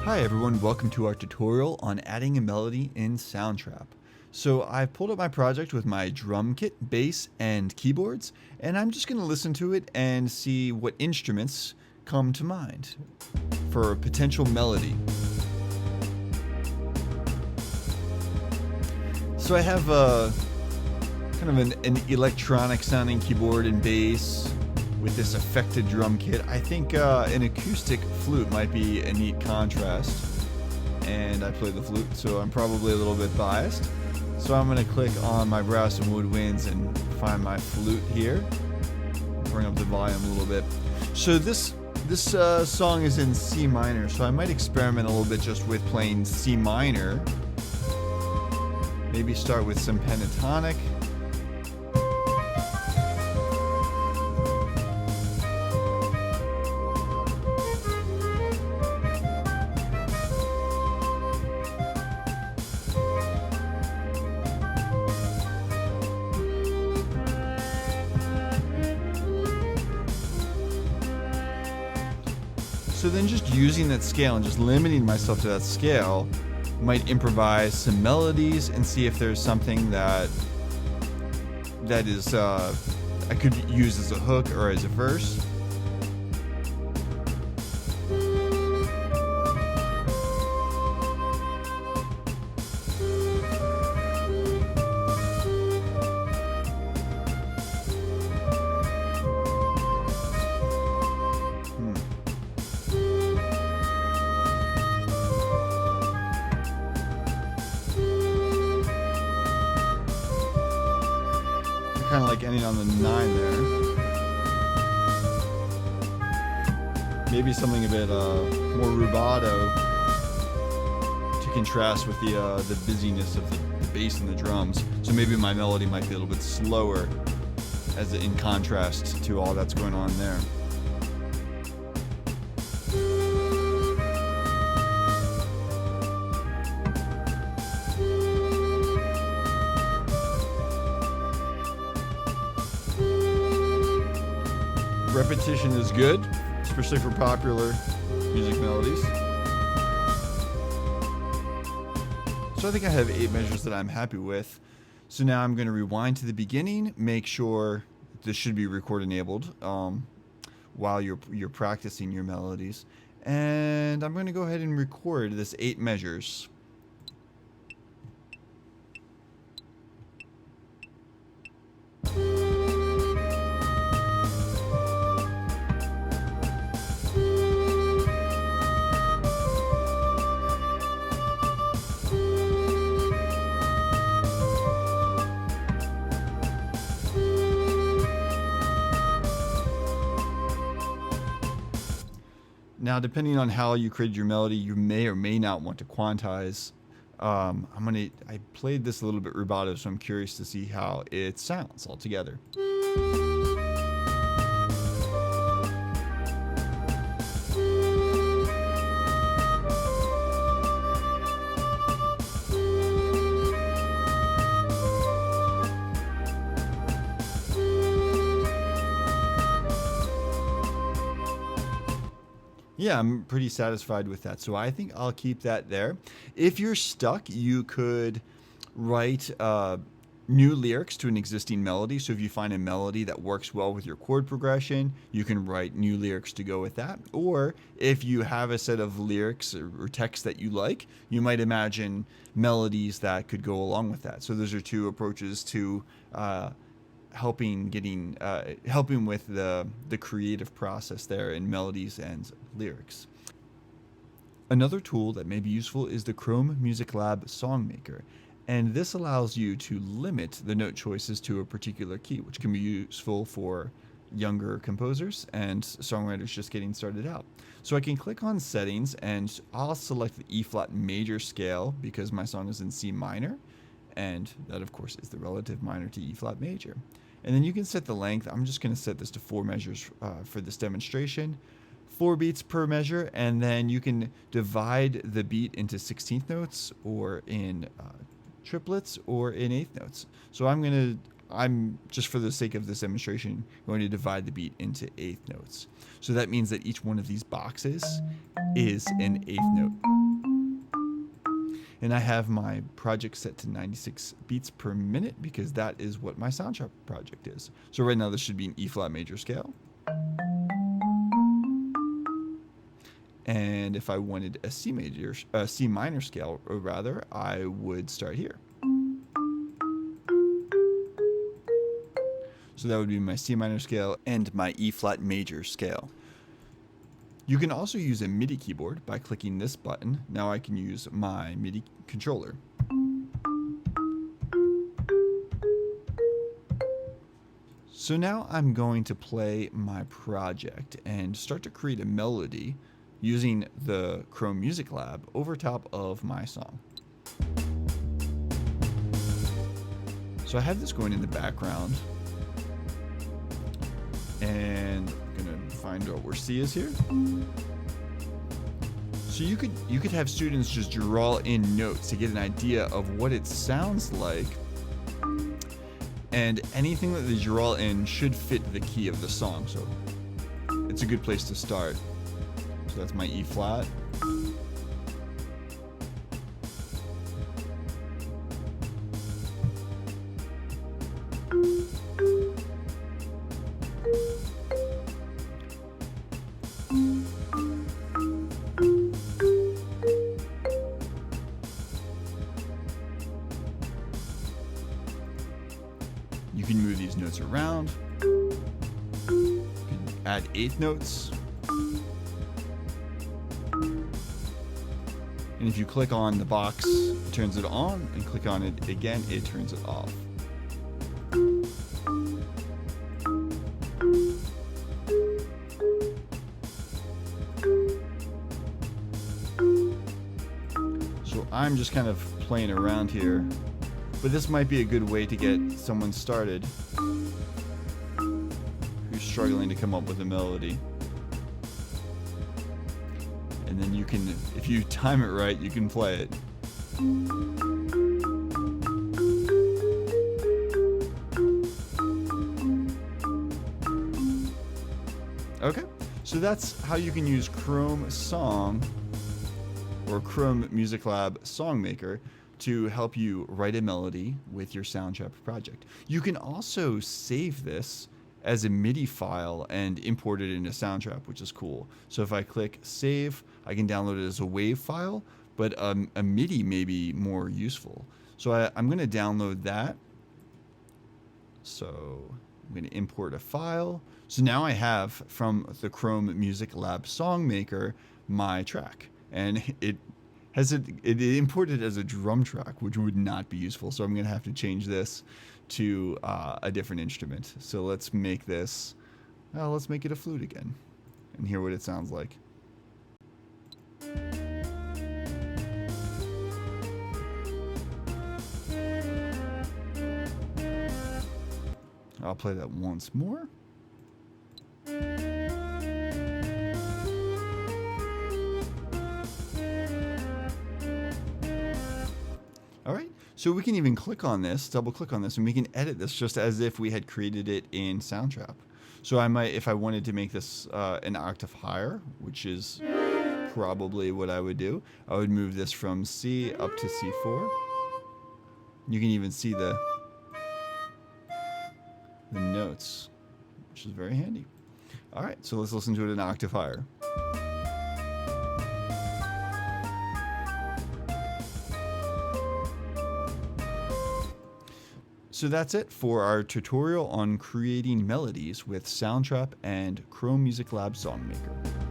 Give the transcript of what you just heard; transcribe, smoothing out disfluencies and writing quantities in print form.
Hi everyone, welcome to our tutorial on adding a melody in Soundtrap. So I've pulled up my project with my drum kit, bass, and keyboards, and I'm just going to listen to it and see what instruments come to mind for a potential melody. So I have kind of an electronic sounding keyboard and bass with this affected drum kit. I think an acoustic flute might be a neat contrast, and I play the flute, so I'm probably a little bit biased. So I'm going to click on my brass and woodwinds and find my flute here. Bring up the volume a little bit. So this song is in C minor, so I might experiment a little bit just with playing C minor. Maybe start with some pentatonic. So then just using that scale and just limiting myself to that scale, might improvise some melodies and see if there's something that is I could use as a hook or as a verse. Kind of like ending on the 9 there. Maybe something a bit more rubato to contrast with the busyness of the bass and the drums. So maybe my melody might be a little bit slower as in contrast to all that's going on there. Repetition is good, especially for popular music melodies. So I think I have 8 measures that I'm happy with. So now I'm going to rewind to the beginning, make sure this should be record enabled while you're practicing your melodies. And I'm going to go ahead and record this 8 measures. Now, depending on how you created your melody, you may or may not want to quantize. I played this a little bit rubato, so I'm curious to see how it sounds altogether. Yeah, I'm pretty satisfied with that. So I think I'll keep that there. If you're stuck, you could write new lyrics to an existing melody. So if you find a melody that works well with your chord progression, you can write new lyrics to go with that. Or if you have a set of lyrics or text that you like, you might imagine melodies that could go along with that. So those are 2 approaches to helping with the creative process there in melodies and lyrics. Another tool that may be useful is the Chrome Music Lab Songmaker, and this allows you to limit the note choices to a particular key, which can be useful for younger composers and songwriters just getting started out. So I can click on settings and I'll select the E flat major scale because my song is in C minor, and that of course is the relative minor to E flat major. And then you can set the length. I'm just going to set this to 4 measures for this demonstration. 4 beats per measure, and then you can divide the beat into 16th notes or in triplets or in 8th notes. So I'm going to I'm just for the sake of this demonstration going to divide the beat into eighth notes. So that means that each one of these boxes is an eighth note. And I have my project set to 96 beats per minute because that is what my Soundtrap project is. So right now this should be an E flat major scale. And if I wanted a C minor scale, or rather, I would start here. So that would be my C minor scale and my E flat major scale. You can also use a MIDI keyboard by clicking this button. Now I can use my MIDI controller. So now I'm going to play my project and start to create a melody using the Chrome Music Lab over top of my song. So I have this going in the background, and I'm gonna find out where C is here. So you could have students just draw in notes to get an idea of what it sounds like, and anything that they draw in should fit the key of the song. So it's a good place to start. So that's my E flat. You can move these notes around. You can add eighth notes. And if you click on the box, it turns it on, and click on it again, it turns it off. So I'm just kind of playing around here, but this might be a good way to get someone started who's struggling to come up with a melody. And then you can, if you time it right, you can play it. Okay, so that's how you can use Chrome Song or Chrome Music Lab Songmaker to help you write a melody with your Soundtrap project. You can also save this as a MIDI file and import it into Soundtrap, which is cool. So if I click save, I can download it as a WAV file, but a MIDI may be more useful. So I'm going to download that. So I'm going to import a file. So now I have from the Chrome Music Lab Songmaker my track, and it imported as a drum track, which would not be useful. So I'm going to have to change this to a different instrument. So let's make this, let's make it a flute again and hear what it sounds like. I'll play that once more. All right, so we can even click on this, double click on this, and we can edit this just as if we had created it in Soundtrap. So I might, if I wanted to make this an octave higher, which is probably what I would do, I would move this from C up to C4. You can even see the notes, which is very handy. All right, so let's listen to it an octave higher. So that's it for our tutorial on creating melodies with Soundtrap and Chrome Music Lab Songmaker.